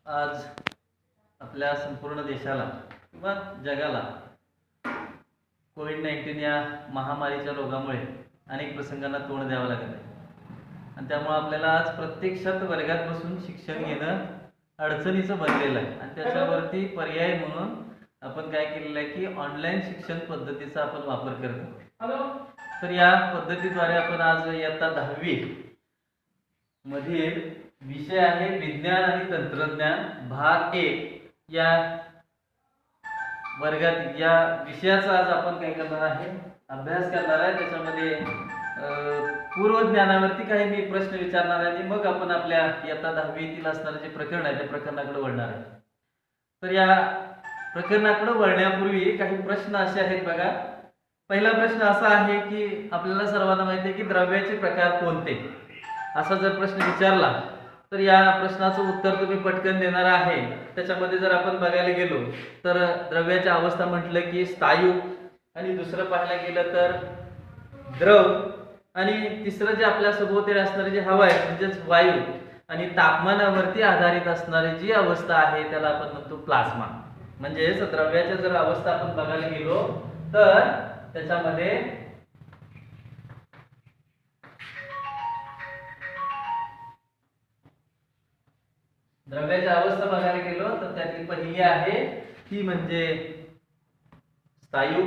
आज आपल्या संपूर्ण देशाला किंवा जगाला कोविड-19 या महामारीच्या रोगामुळे अनेक प्रसंगांना तोंड द्यावं लागत आहे आणि त्यामुळे आपल्याला आज प्रत्यक्षात वर्गात बसून शिक्षण घेणं अडचणीचं बनलेलं आहे आणि त्याच्यावरती पर्याय म्हणून आपण काय केलेलं आहे की ऑनलाईन शिक्षण पद्धतीचा आपण वापर करतो। तर या पद्धतीद्वारे आपण आज इयत्ता 10वी मधील विषय आहे विज्ञान आणि तंत्रज्ञान भाग 1 या वर्गात या विषयाचा आज आपण काय करणार आहे अभ्यास करणार आहे। त्याच्यामध्ये पूर्वज्ञानावरती काही मी प्रश्न विचारणार आहे आणि मग आपण आपल्या इयत्ता 10वीतील असणारे जे प्रकरण आहे त्या प्रकरणाकडे वळणार आहे। तर या प्रकरणाकडे वळण्यापूर्वी काही प्रश्न असे आहेत बघा। पहिला प्रश्न असा आहे की आपल्याला सर्वांना माहिती आहे की द्रव्याचे प्रकार कोणते, असा जर प्रश्न विचारला तर या प्रश्नाचं उत्तर तुम्ही पटकन देणार आहे। त्याच्यामध्ये जर आपण बघायला गेलो तर द्रव्याची अवस्था म्हटलं की स्थायू, आणि दुसरं पाहायला गेलं तर द्रव, आणि तिसरं जे आपल्या सभोवताली असणारी जी हवा आहे म्हणजेच वायू, आणि तापमानावरती आधारित असणारी जी अवस्था आहे त्याला आपण म्हणतो प्लाझ्मा। म्हणजेच द्रव्याच्या जर अवस्था आपण बघायला गेलो तर त्याच्यामध्ये द्रव्याची अवस्था बघायला गेलो तर त्यातली पहिली आहे ती म्हणजे स्थायू,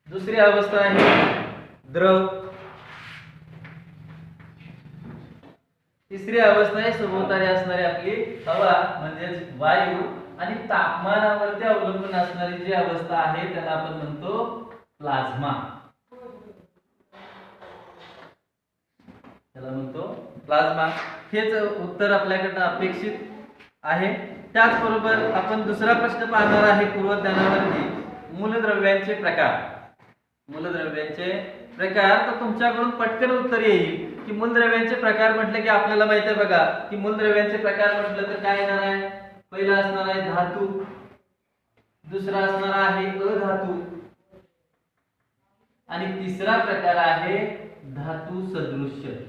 दुसरी अवस्था आहे द्रव, तिसरी अवस्था आहे सभोवताली असणारी आपली हवा म्हणजेच वायू, आणि तापमानावरती अवलंबून असणारी जी अवस्था आहे त्याला आपण म्हणतो प्लाझ्मा, त्याला म्हणतो प्लाझ्मा। हेच उत्तर आपल्याकडनं अपेक्षित आहे। त्याचबरोबर आपण दुसरा प्रश्न पाहणार आहे पूर्वज्ञानावरती मूलद्रव्यांचे प्रकार। मूलद्रव्यांचे प्रकार, तर तुमच्याकडून पटकन उत्तर येईल की मूलद्रव्यांचे प्रकार म्हटले की आपल्याला माहिती आहे बघा की मूलद्रव्यांचे प्रकार म्हटलं तर काय येणार आहे, पहिला असणार आहे धातू, दुसरा असणार आहे अधातू, आणि तिसरा प्रकार आहे धातू सदृश्य।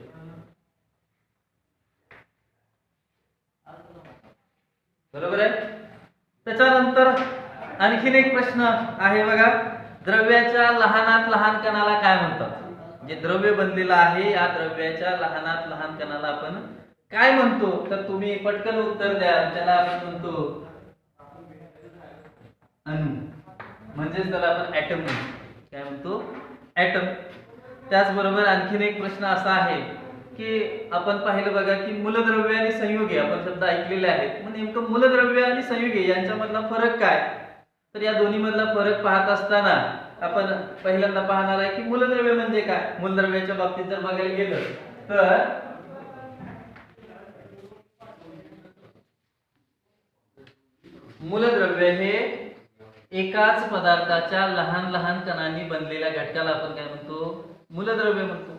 बरोबर आहे। त्याच्यानंतर आणखीन एक प्रश्न आहे बघा, द्रव्याच्या लहानात लहान कणाला काय म्हणतात? जे द्रव्य बनलेलं आहे या द्रव्याच्या लहानात लहान कणाला आपण काय म्हणतो? तर तुम्ही पटकन उत्तर द्या। त्याला आपण म्हणतो अणू, म्हणजेच त्याला आपण ऍटम म्हणतो। काय म्हणतो? ऍटम। त्याचबरोबर आणखीन एक प्रश्न असा आहे की आपण पाहिलं बघा की मूलद्रव्य आणि संयुगे आपण शब्द ऐकलेले आहेत, मग नेमकं मूलद्रव्य आणि संयुगे यांच्यामधला फरक काय? तर या दोन्ही मधला फरक पाहत असताना आपण पहिल्यांदा पाहणार आहे की मूलद्रव्य म्हणजे काय। मूलद्रव्याच्या बाबतीत जर बघायला गेलं तर मूलद्रव्य हे एकाच पदार्थाच्या लहान लहान कणांनी बनलेल्या घटकाला आपण काय म्हणतो? मूलद्रव्य म्हणतो।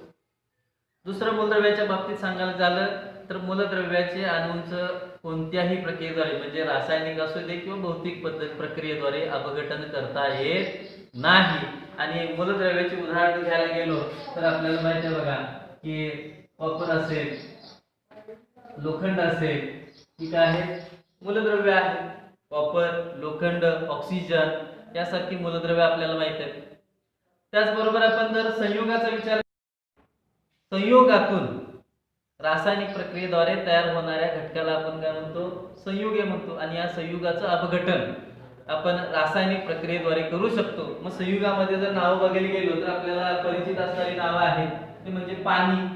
दुसरं मूलद्रव्याच्या बाबतीत सांगायला झालं तर मूलद्रव्याचे अणूंचं कोणत्याही प्रक्रियेद्वारे म्हणजे रासायनिक असू दे किंवा भौतिक प्रक्रियेद्वारे अपघटन करता येत नाही। आणि मूलद्रव्याची उदाहरण घ्यायला गेलो तर आपल्याला माहिती आहे बघा की कॉपर असेल, लोखंड असेल, ही काय आहे? मूलद्रव्य आहे। कॉपर, लोखंड, ऑक्सिजन यासारखी मूलद्रव्ये आपल्याला माहिती आहेत। त्याचबरोबर आपण जर संयोगाचा विचार, संयोगातून रासायनिक प्रक्रियेद्वारे तयार होणाऱ्या घटकाला आपण काय म्हणतो? संयुगे म्हणतो। आणि या संयुगाचं अपघटन आपण रासायनिक प्रक्रियेद्वारे करू शकतो। मग संयुगामध्ये जर नाव बघायला गेलो तर आपल्याला परिचित असणारी नावं आहेत, ते म्हणजे पाणी,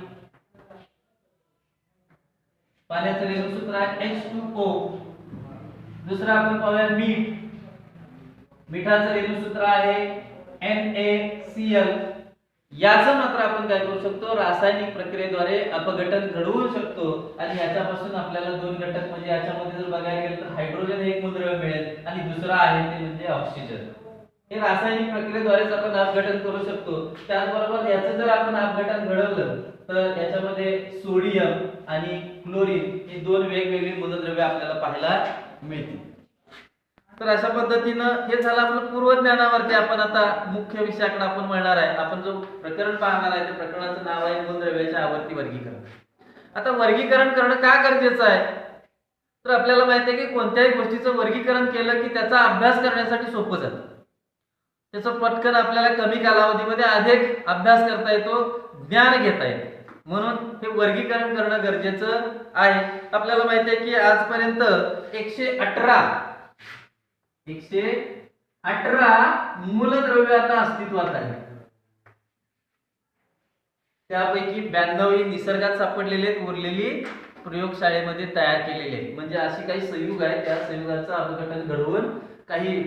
पाण्याचं रेणूसूत्र आहे H2O। दुसरं आपण पाहूया मीठ, मिठाचं रेणूसूत्र आहे NaCl। याचं मात्र आपण काय करू शकतो? रासायनिक प्रक्रियेद्वारे अपघटन घडवू शकतो। आणि याच्यापासून आपल्याला दोन घटक म्हणजे याच्यामध्ये जर बघायला गेलं तर हायड्रोजन हे एक मूलद्रव्य मिळेल आणि दुसरं आहे ते म्हणजे ऑक्सिजन। हे रासायनिक प्रक्रियेद्वारेच आपण अपघटन करू शकतो। त्याचबरोबर याचं जर आपण अपघटन घडवलं तर याच्यामध्ये सोडियम आणि क्लोरीन हे दोन वेगवेगळी मूलद्रव्ये आपल्याला पाहायला मिळतील। तर अशा पद्धतीनं हे झालं आपलं पूर्वज्ञानावरती। आपण आता मुख्य विषयाकडे आपण वळणार आहे। आपण जो प्रकरण पाहणार आहे त्या प्रकरणाचं नाव आहे मूलद्रव्याच्या आवर्ती वर्गीकरण। आता वर्गीकरण करणं का गरजेचं आहे, तर आपल्याला माहिती आहे की कोणत्याही गोष्टीचं वर्गीकरण केलं की त्याचा अभ्यास करण्यासाठी सोपं जातं. त्याचं पटकन आपल्याला कमी कालावधीमध्ये अधिक अभ्यास करता येतो, ज्ञान घेता येते. म्हणून हे वर्गीकरण करणं गरजेचं आहे. आपल्याला माहिती आहे की आजपर्यंत 118 मूलद्रव्य आता अस्तित्वात आहे. त्यापैकी 92 ही निसर्गात सापडलेले आहेत, उरलेली प्रयोगशाळेमध्ये तयार केलेले आहेत. म्हणजे अशी काही संयुग आहेत, त्या संयुगाचं अपघटन घडवून काही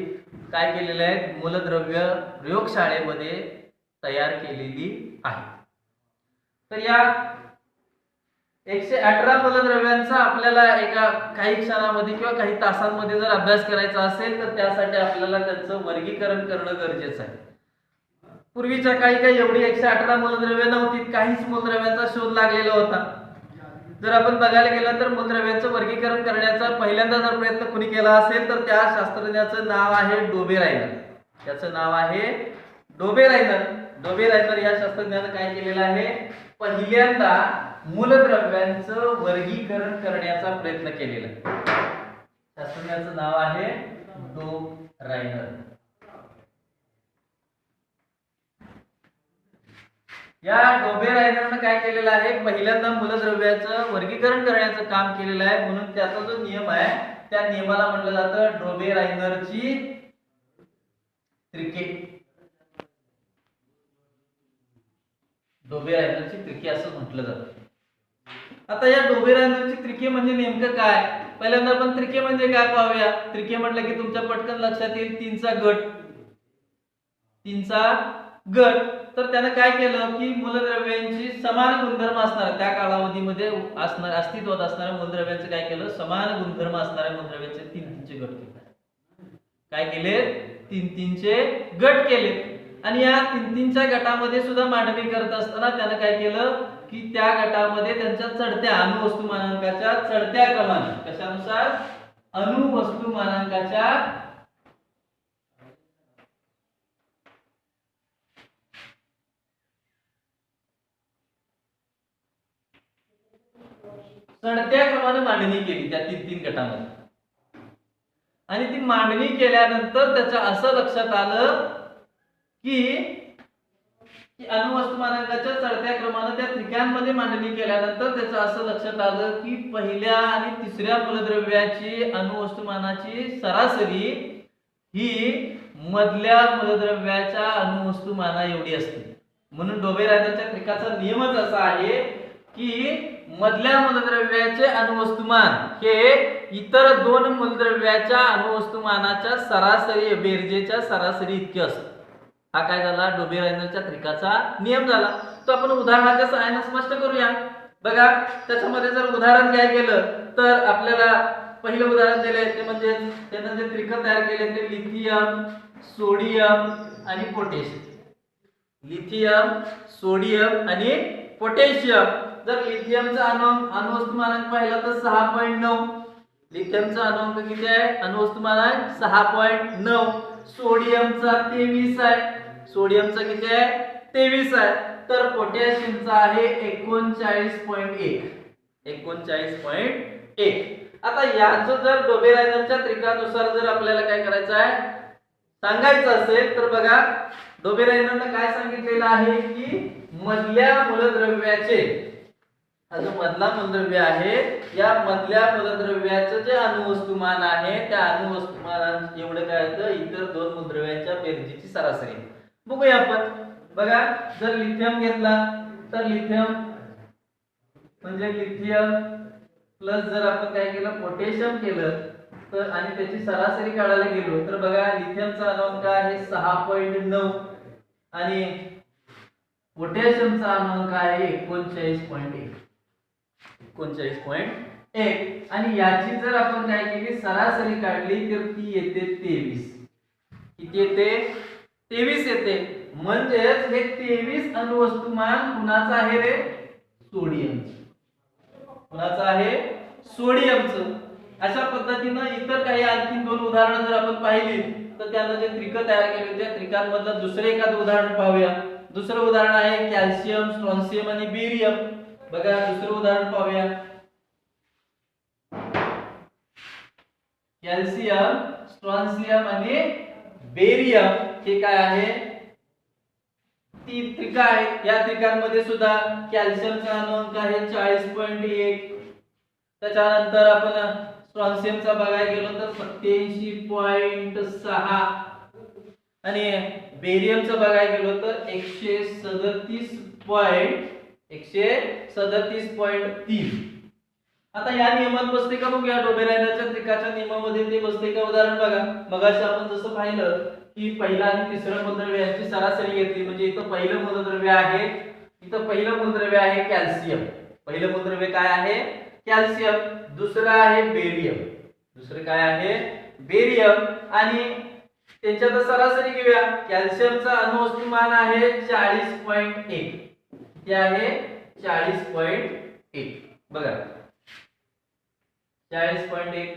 काय केलेले आहेत, मूलद्रव्य प्रयोगशाळेमध्ये तयार केलेली आहे. तर या 118 मूलद्रव्यांचा आपल्याला एका काही क्षणामध्ये किंवा काही तासांमध्ये जर अभ्यास करायचा असेल तर त्यासाठी आपल्याला त्याचं वर्गीकरण करणं गरजेचं आहे. पूर्वीच्या काही एवढी 118 मूलद्रव्य नव्हती, काहीच मूलद्रव्यांचा शोध लागलेला होता. जर आपण बघायला गेलं तर मूलद्रव्यांचं वर्गीकरण करण्याचा पहिल्यांदा जर प्रयत्न कुणी केला असेल तर त्या शास्त्रज्ञाचं नाव आहे डोबेरायनर. त्याचं नाव आहे डोबेरायनर. डोबेरायनर या शास्त्रज्ञानं काय केलेलं आहे, पहिल्यांदा मूलद्रव्यांचं वर्गीकरण करण्याचा प्रयत्न केलेला. शास्त्रज्ञाचं नाव आहे डोबेरायनर. या डोबेरायनरनं काय केलेलं आहे, पहिल्यांदा मूलद्रव्याचं वर्गीकरण करण्याचं काम केलेलं आहे. म्हणून त्याचा जो नियम आहे त्या नियमाला म्हटलं जातं डोबेरायनरची त्रिके. डोबेरायनरची त्रिके असं म्हटलं जातं. आता या डोबेरायनरची त्रिके म्हणजे नेमकं काय, पहिल्यांदा आपण त्रिके म्हणजे काय पाहूया. त्रिके म्हटलं की तुमच्या पटकन लक्षात येईल तीनचा गट. तर त्यानं काय केलं की मूलद्रव्यांची समान गुणधर्म असणाऱ्या त्या कालावधीमध्ये अस्तित्वात असणाऱ्या मूलद्रव्यांचं काय केलं, समान गुणधर्म असणाऱ्या मूलद्रव्यांचे 3-3चे गट केले. काय केले, 3-3चे गट केले. आणि या 3-3च्या गटामध्ये सुद्धा मांडणी करत असताना त्यानं काय केलं की त्या गटामध्ये त्यांच्या चढत्या अणुवस्तुमानांकाच्या चढत्या क्रमाने, कशानुसार, अणुवस्तुमानांकाच्या चढत्या क्रमाने मांडणी केली त्या 3-3 गटामध्ये. आणि ती मांडणी केल्यानंतर त्याच्या असं लक्षात आलं की अणुवस्तुमानांकाच्या चढत्या क्रमाने त्या त्रिकांमध्ये मांडणी केल्यानंतर त्याचं असं लक्षात आलं की पहिल्या आणि तिसऱ्या मूलद्रव्याची अणुवस्तुमानाची सरासरी ही मधल्या मूलद्रव्याच्या अणुवस्तुमाना एवढी असते. म्हणून डोबेरायनरच्या त्रिकाचा नियमच असा आहे की मधल्या मूलद्रव्याचे अणुवस्तुमान हे इतर दोन मूलद्रव्याच्या अणुवस्तुमानाच्या सरासरी बेरजेच्या सरासरी इतके असते. हा काय झाला, डोबेरायनरच्या त्रिकाचा नियम झाला. तो आपण उदाहरणाच्या सहाय्याने स्पष्ट करूया. बघा, त्याच्यामध्ये जर उदाहरण घ्यायला गेलं तर आपल्याला पहिलं उदाहरण दिलंय ते म्हणजे त्यानं जे त्रिक तयार केले ते लिथियम, सोडियम आणि पोटॅशियम. लिथियम, सोडियम आणि पोटॅशियम. जर लिथियमचा अणुवस्तुमानांक पाहिला तर 6.9. लिथियमचा अणुअंक किती आहे, अणुवस्तुमानांक 6.9. सोडियमचा 23 आहे. सोडियमचा किती आहे, 23 आहे. तर पोटॅशियमचा आहे 39.1. 39.1. आता याचं जर डोबेरायनरच्या त्रिकानुसार जर आपल्याला काय करायचं आहे, सांगायचं असेल तर बघा, डोबेरायनरनं काय सांगितलेलं आहे की मधल्या मूलद्रव्याचे, हा जो मधला मूलद्रव्य आहे या मधल्या मूलद्रव्याचं जे अणुवस्तुमान आहे त्या अणुवस्तुमानात एवढं काय होतं, इतर दोन मूलद्रव्यांच्या बेरजेची सरासरी. बघूया आपण. बघा, जर लिथियम घेतला तर लिथियम म्हणजे लिथियम प्लस जर आपण काय केलं पोटॅशियम केलं तर आणि त्याची सरासरी काढायला गेलो तर बघा, लिथियमचा अणुअंक आहे 6.9 आणि पोटॅशियमचा अणुअंक आहे 39.1. 39.1. आणि याची जर आपण काय केली सरासरी काढली तर ती येते 23. किती येते, 23 येते. म्हणजेच हे 23 अणुवस्तुमान कुणाचं आहे रे, सोडियमचं. कुणाचं आहे, सोडियमचं. अशा पद्धतीनं इतर काही आणखी दोन उदाहरणं जर आपण पाहिली तर त्यानं जे त्रिक तयार केले त्या त्रिकांमधलं दुसरे एखादं उदाहरण पाहूया. दुसरं उदाहरण आहे कॅल्शियम, स्ट्रॉन्शियम आणि बेरियम. बघा दुसरं उदाहरण पाहूया. कॅल्शियम, स्ट्रॉन्शियम आणि बेरियम हे काय आहे, तीन त्रिका आहेत. या त्रिकांमध्ये सुद्धा कॅल्शियमचा अणुअंक आहे 40.1. त्याच्यानंतर आपण स्ट्रॉन्शियमचा बघायला गेलो तर 87.6 आणि बेरियमचं बघायला गेलो तर 137.3. आता या नियमात बसते का बघूया. डोबेरायनरच्या त्रिकाच्या नियमामध्ये ते बसते का. उदाहरण बघा, मगाशी आपण जसं पाहिलं की पहिला आणि तिसरं मूलद्रव्य यांची सरासरी घेतली, म्हणजे इथं पहिलं मूलद्रव्य आहे, इथं पहिलं मूलद्रव्य आहे कॅल्शियम. पहिलं मूलद्रव्य काय आहे, कॅल्शियम. दुसरं आहे बेरियम. दुसरं काय आहे, बेरियम. आणि त्यांच्यात सरासरी घेऊया. कॅल्शियमचा अणुवस्तुमान आहे 40.1. किती आहे, 40.1. बघा 40.1.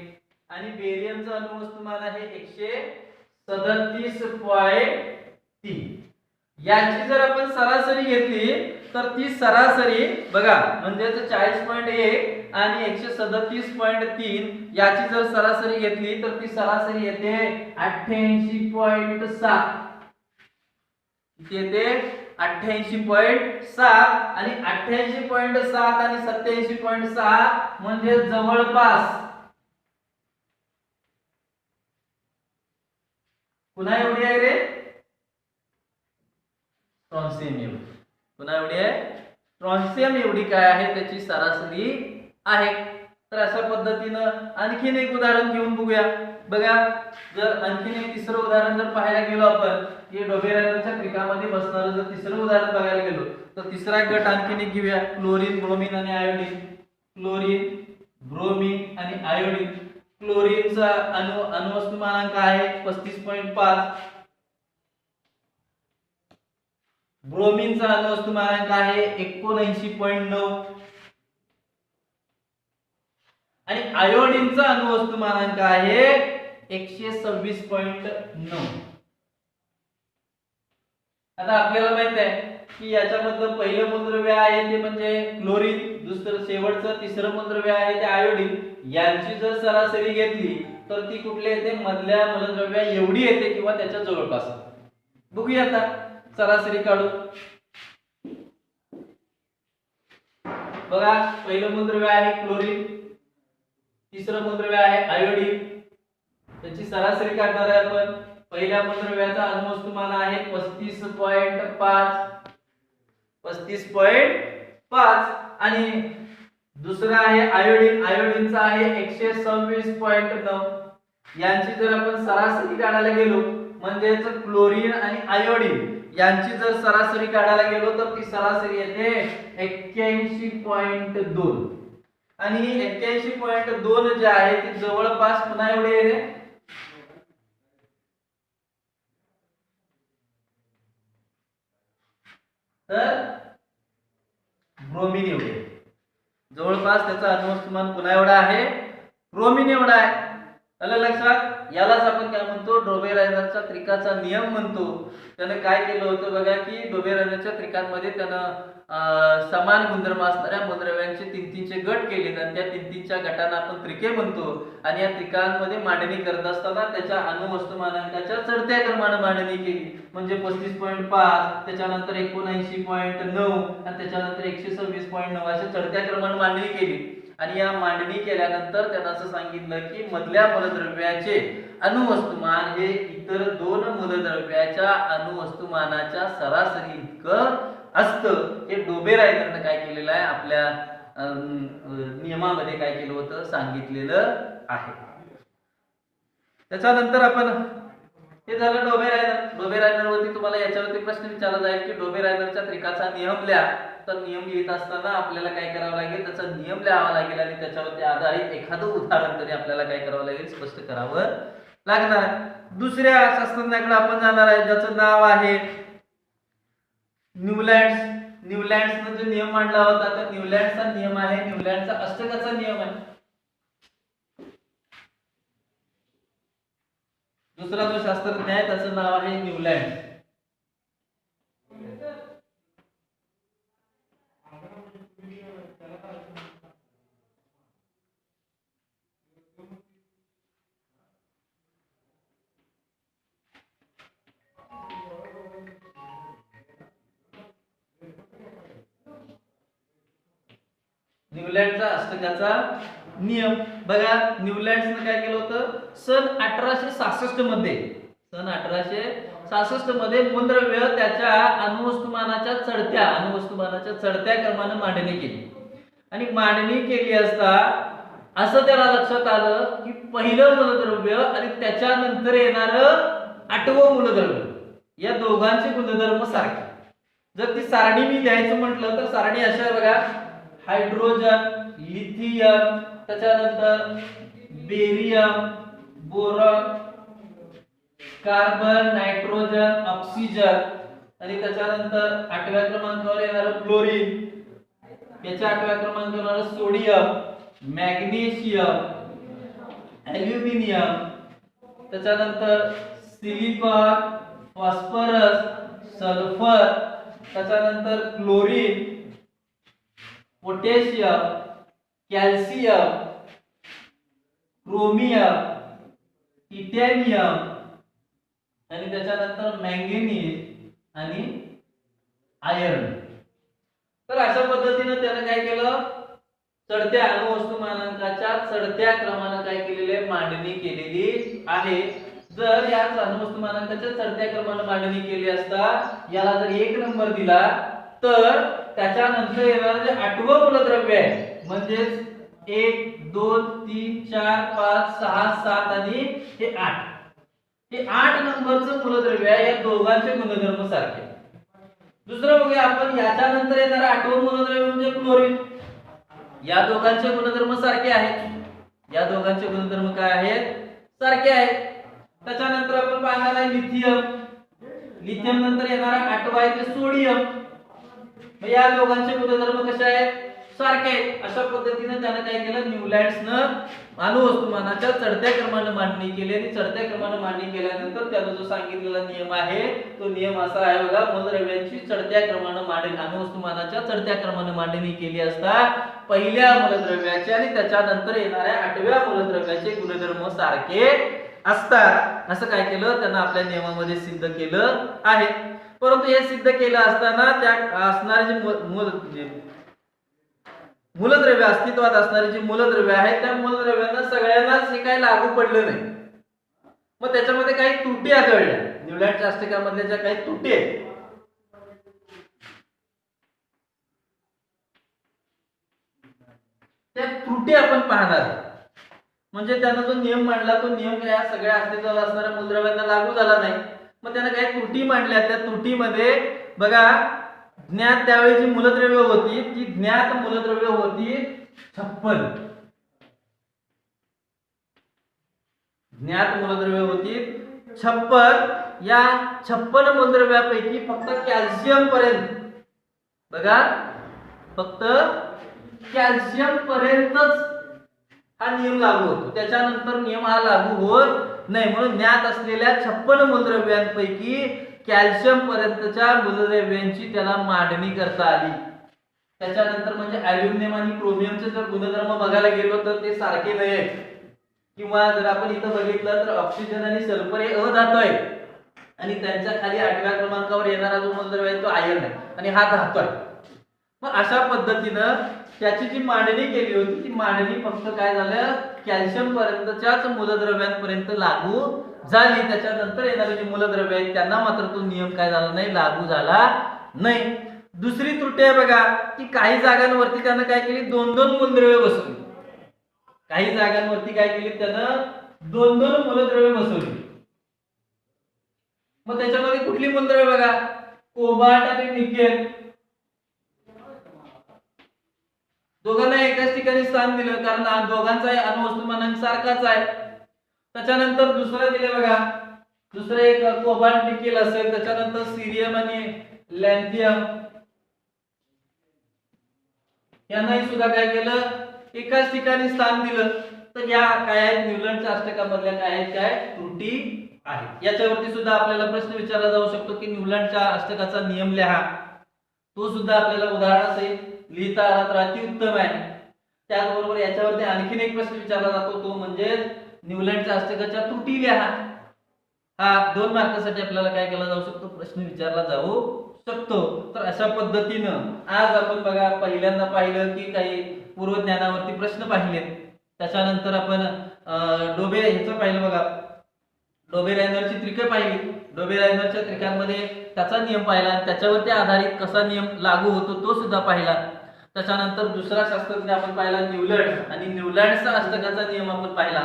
आणि बेरियमचं अणुवस्तुमान आहे 137.3. याची जर आपण सरासरी घेतली तर ती सरासरी बघा, म्हणजे 40.1 आणि 137.3 याची जर सरासरी घेतली तर ती सरासरी येते 88.7. किती येते, 88.7. आणि 88.7 आणि 87.6 म्हणजे जवळपास पुन्हा एवढी आहे रे, स्ट्रॉन्शियम एवढी. पुन्हा एवढी आहे, स्ट्रॉन्शियम एवढी काय आहे त्याची सरासरी आहे. तर अशा पद्धतीनं आणखीन एक उदाहरण घेऊन बघूया. बघा, जर आणखीन एक तिसरं उदाहरण जर पाहायला गेलो आपण, की डोबेरायनरच्या त्रिकामध्ये बसणारं जर तिसरं उदाहरण बघायला गेलो तर तिसरा गट आणखीन एक घेऊया. क्लोरीन, ब्रोमीन आणि आयोडीन. क्लोरीन, ब्रोमीन आणि आयोडीन. क्लोरीनचा अणुवस्तुमानांक आहे 35.5. ब्रोमीनचा अणुवस्तुमानांक आहे 79.9. आणि आयोडीनचा अणुवस्तुमानांक आहे 126.9. आता आपल्याला माहित आहे की याच्यामधलं पहिलं मूलद्रव्य आहे ते म्हणजे क्लोरीन, दुसरं शेवटचं तिसरं मूलद्रव्य आहे ते आयोडीन. यांची जर सरासरी घेतली तर ती कुठली येते, मधल्या मूलद्रव्या एवढी येते किंवा त्याच्या जवळपास. बघूया आता सरासरी काढू. बघा, पहिलं मूलद्रव्य आहे क्लोरीन, तिसरं मूलद्रव्य आहे आयोडीन. त्याची सरासरी काढणार आहे आपण. पहिल्या मूलद्रव्याचा अणुवस्तुमान आहे 35.5 आणि दुसरा आहे आयोडीन. आयोडीनचा आहे 126.9. यांची जर आपण सरासरी काढायला गेलो म्हणजेच क्लोरीन आणि आयोडीन यांची जर सरासरी काढायला गेलो तर ती सरासरी येते 81.2. आणि 81.2 जे आहे ते जवळपास पुन्हा एवढे येते, तर ब्रोमीन एवढे. जवळपास त्याचा अणुवस्तुमान पुन्हा एवढा आहे, ब्रोमीन एवढा आहे. आलं लक्षात. यालाच आपण काय म्हणतो, डोबेरायनरचा त्रिकाचा नियम म्हणतो. त्याने काय केलं होतं बघा, की डोबेरायनरच्या त्रिकांमध्ये त्यानं समान गुणधर्म असणाऱ्या मूलद्रव्यांचे 3-3चे गट केले आणि त्या 3-3च्या गटांना आपण त्रिके म्हणतो. आणि या त्रिकांमध्ये मांडणी करत असताना त्याच्या अणुवस्तुमानांकाच्या चढत्या क्रमाने मांडणी केली. म्हणजे 35.5, त्याच्यानंतर 79.9 आणि त्याच्यानंतर 126.9 अशा चढत्या क्रमाने मांडणी केली. आणि या मांडणी केल्यानंतर त्यांना असं सांगितलं की मधल्या मूलद्रव्याचे अणुवस्तुमान हे इतर दोन मूलद्रव्याच्या अणुवस्तुमानाच्या सरासरी इतकं असतं. हे डोबेरायनरने काय केलेलं आहे, आपल्या नियमामध्ये काय केलं होतं, सांगितलेलं आहे. त्याच्यानंतर आपण हे झालं डोबेरायनर. डोबेरायनरवरती तुम्हाला याच्यावरती प्रश्न विचारला जाईल की डोबेरायनरच्या त्रिकाचा नियम लिहा. तर नियम लिहित असताना आपल्याला काय करावं लागेल, त्याचा नियम लिहावा लागेल आणि त्याच्यावरती आधारित एखादं उदाहरण तरी आपल्याला काय करावं लागेल, स्पष्ट करावं लागणार आहे. दुसऱ्या शास्त्रज्ञाकडे आपण जाणार आहे ज्याचं नाव आहे न्यूलँड्स. न्यूलँड्सने जो नियम मांडला होता तर न्यूलँड्सचा नियम आहे, न्यूलँडचा अष्टकाचा नियम आहे. दुसरा जो शास्त्रज्ञ आहे त्याचं नाव आहे न्यूलँड. न्यूलँडचा अष्टकाचा नियम बघा. न्यूलँडने काय केलं होतं सन 1866 मध्ये, सन 1866 मध्ये मूलद्रव्य त्याच्या अणुवस्तुमानाच्या चढत्या क्रमाने मांडणी केली. आणि मांडणी केली असता असं त्याला लक्षात आलं की पहिलं मूलद्रव्य आणि त्याच्यानंतर येणारं आठवं मूलद्रव्य या दोघांचे गुणधर्म सारखे. जर ती सारणी मी लिहायचं म्हटलं तर सारणी अशा आहे बघा. हायड्रोजन, लिथियम, त्याच्यानंतर barium, boron, carbon, nitrogen, oxygen आणि त्याच्यानंतर 8व्या क्रमांकावर येणारं फ्लोरीन, याच्या 8व्या क्रमांकावर सोडियम, मॅग्नेशियम, ॲल्युमिनियम, त्याच्यानंतर सिलिकॉन, फॉस्फरस, सल्फर, त्याच्यानंतर chlorine, potassium, calcium, chromium, titanium आणि त्याच्यानंतर मॅंगनीज आणि आयर्न. तर अशा पद्धतीने त्याने काय केलं चढत्या अणुवस्तुमानांकाच्या चढत्या क्रमाने काय केलेले मांडणी केलेली आहे. जर या अणुवस्तुमानांकाच्या चढत्या क्रमाने मांडणी केली असता याला जर 1 नंबर दिला तर त्याच्यानंतर येणारे जे 8वं मूलद्रव्य आहे म्हणजेच 1 2 3 4 5 6 7 आणि हे 8, हे 8 नंबरचं मूलद्रव्य आहे. या दोघांचे गुणधर्म सारखे. दुसरं बघूया आपण याच्यानंतर येणारं 8वं मूलद्रव्य म्हणजे क्लोरीन. या दोघांचे गुणधर्म सारखे आहेत. या दोघांचे गुणधर्म काय आहेत सारखे आहेत. त्याच्यानंतर आपण पाहणार आहे लिथियम. लिथियम नंतर येणारा 8वा आहे ते सोडियम. या दोघांचे गुणधर्म कसे आहेत सारखे आहेत. अशा पद्धतीने त्याने काय केलं न्यूलँड्सनं अणुवस्तुमानाच्या चढत्या क्रमाने मांडणी केली आणि चढत्या क्रमाने मांडणी केल्यानंतर त्याने जो सांगितलेला नियम आहे तो नियम असा आहे बघा. मूलद्रव्यांची चढत्या क्रमाने मांडणी अणुवस्तुमानाच्या चढत्या क्रमाने मांडणी केली असता पहिल्या मूलद्रव्याचे आणि त्याच्यानंतर येणाऱ्या 8व्या मूलद्रव्याचे गुणधर्म सारखे असतात. असं काय केलं त्यांना आपल्या नियमामध्ये सिद्ध केलं आहे. परंतु हे सिद्ध केलं असताना त्या असणारे जे मूलद्रव्य अस्तित्वात असणारे जे मूलद्रव्य आहेत त्या मूलद्रव्यांना सगळ्यांनाच हे काही लागू पडलं नाही. मग त्याच्यामध्ये काही त्रुटी आढळल्या. न्यूलँडच्या अष्टकामधल्या ज्या काही त्रुटी आहेत त्या त्रुटी आपण पाहणार आहोत. म्हणजे त्यानं जो नियम मांडला तो नियम या सगळ्या अस्तित्वात असणाऱ्या मूलद्रव्यांना लागू झाला नाही. मग त्यानं काही त्रुटी मांडल्या. त्या त्रुटीमध्ये बघा ज्ञात त्यावेळी जी मूलद्रव्य होती ती ज्ञात मूलद्रव्य होती 56. ज्ञात मूलद्रव्य होती 56. या 56 मूलद्रव्यापैकी फक्त कॅल्शियम पर्यंत बघा फक्त कॅल्शियम पर्यंतच हा नियम लागू होतो. त्याच्यानंतर नियम हा लागू होत नाही. म्हणून ज्ञात असलेल्या 56 मूलद्रव्यांपैकी कॅल्शियम पर्यंतच्या मूलद्रव्यांची त्याला मांडणी करता आली. त्याच्यानंतर म्हणजे ॲल्युमिनियम आणि क्रोमियमचे जर गुणधर्म बघायला गेलो तर ते सारखे नाहीत. किंवा जर आपण इथं बघितलं तर ऑक्सिजन आणि सल्फर हे अधातू आहे आणि त्यांच्या खाली 8व्या क्रमांकावर येणारा जो मूलद्रव्य आहे तो आयर्न आहे आणि हा धातू आहे. मग अशा पद्धतीनं त्याची जी मांडणी केली होती ती मांडणी फक्त काय झालं कॅल्शियम पर्यंतच्याच मूलद्रव्यांपर्यंत लागू झाली. त्याच्यानंतर येणारे जे मूलद्रव्य आहेत त्यांना मात्र तो नियम काय झाला नाही लागू झाला नाही. दुसरी त्रुटी आहे बघा की काही जागांवरती त्यानं काय केली 2-2 मूलद्रव्य बसवली. काही जागांवरती काय केली त्यानं 2-2 मूलद्रव्य बसवली. मग त्याच्यामध्ये कुठली मूलद्रव्य बघा कोबाल्ट आणि निकेल दोघांना एकाच ठिकाणी स्थान दिलं कारण दोघांचा अणुवस्तुमान सारखाच आहे. त्याच्यानंतर दुसरं दिले बघा दुसरं एक कोबाल्ट निकेल असेल. त्याच्यानंतर सीरियम आणि लॅन्थियम यांनाही सुद्धा काय केलं एकाच ठिकाणी स्थान दिलं. तर या काय आहेत न्यूलँडच्या अष्टकामधल्या काय आहेत काय त्रुटी आहेत. याच्यावरती सुद्धा आपल्याला प्रश्न विचारला जाऊ शकतो की न्यूलँडच्या अष्टकाचा नियम लिहा. तो सुद्धा आपल्याला उदाहरणासहित लिहिता आला तर अतिउत्तम आहे. त्याचबरोबर याच्यावरती आणखीन एक प्रश्न विचारला जातो तो म्हणजे न्यूलँडच्या अष्टकाच्या त्रुटी लिहा. हा 2 मार्कासाठी आपल्याला काय केला जाऊ शकतो प्रश्न विचारला जाऊ शकतो. तर अशा पद्धतीनं आज आपण बघा पहिल्यांदा पाहिलं की काही पूर्वज्ञानावरती प्रश्न पाहिलेत. त्याच्यानंतर आपण डोबे ह्याचं पाहिलं बघा, डोबे-रायनरची त्रिके पाहिली. डोबे-रायनरच्या त्रिकांमध्ये त्याचा नियम पाहिला आणि त्याच्यावरती आधारित कसा नियम लागू होतो तो सुद्धा पाहिला. त्याच्यानंतर दुसरा शास्त्रज्ञ आपण पाहिला न्यूलँड, आणि न्यूलँडचा अष्टकाचा नियम आपण पाहिला.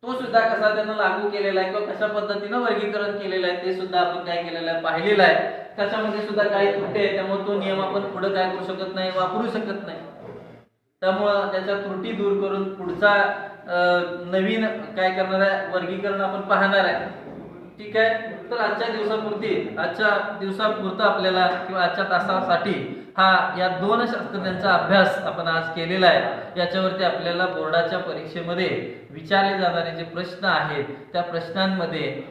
तो सुद्धा कसा त्यानं लागू केलेला आहे किंवा कशा पद्धतीनं वर्गीकरण केलेलं आहे ते सुद्धा आपण काय केलेलं आहे, पाहिलेलं आहे. त्याच्यामध्ये सुद्धा काही त्रुटी आहे, त्यामुळे तो नियम आपण पुढे काय करू शकत नाही, वापरू शकत नाही. त्यामुळं त्याच्या त्रुटी दूर करून पुढचा नवीन काय करणार आहे, वर्गीकरण आपण पाहणार आहे. ठीक आहे. तर आजच्या दिवसापुरतं आपल्याला किंवा आजच्या तासासाठी हा या दोन शास्त्रज्ञांचा अभ्यास आपण आज केलेला आहे. याच्यावरती आपल्याला बोर्डाच्या परीक्षेमध्ये विचारले जाणारे जे प्रश्न आहेत त्या प्रश्नांमध्ये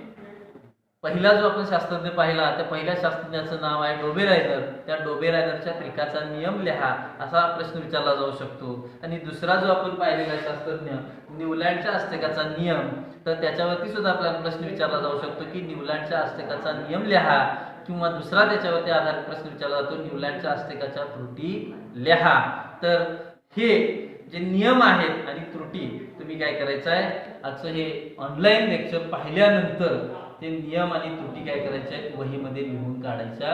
पहिला जो आपण शास्त्रज्ञ पाहिला त्या पहिल्या शास्त्रज्ञाचं नाव आहे डोबे-रायनर. त्या डोबे-रायनरच्या त्रिकाचा नियम लिहा असा प्रश्न विचारला जाऊ शकतो. आणि दुसरा जो आपण पाहिलेला शास्त्रज्ञ न्यूलँडच्या अष्टकाचा नियम, तर त्याच्यावरती सुद्धा आपल्याला प्रश्न विचारला जाऊ शकतो की न्यूलँडच्या अष्टकाचा नियम लिहा, किंवा दुसरा त्याच्यावरती आधारित प्रश्न विचारला जातो न्यूलँडच्या अष्टकाच्या त्रुटी लिहा. तर हे जे नियम आहेत आणि त्रुटी तुम्ही काय करायचं आहे, आजचं हे ऑनलाईन लेक्चर पाहिल्यानंतर ते नियम आणि त्रुटी काय करायच्या आहेत वहीमध्ये लिहून काढायच्या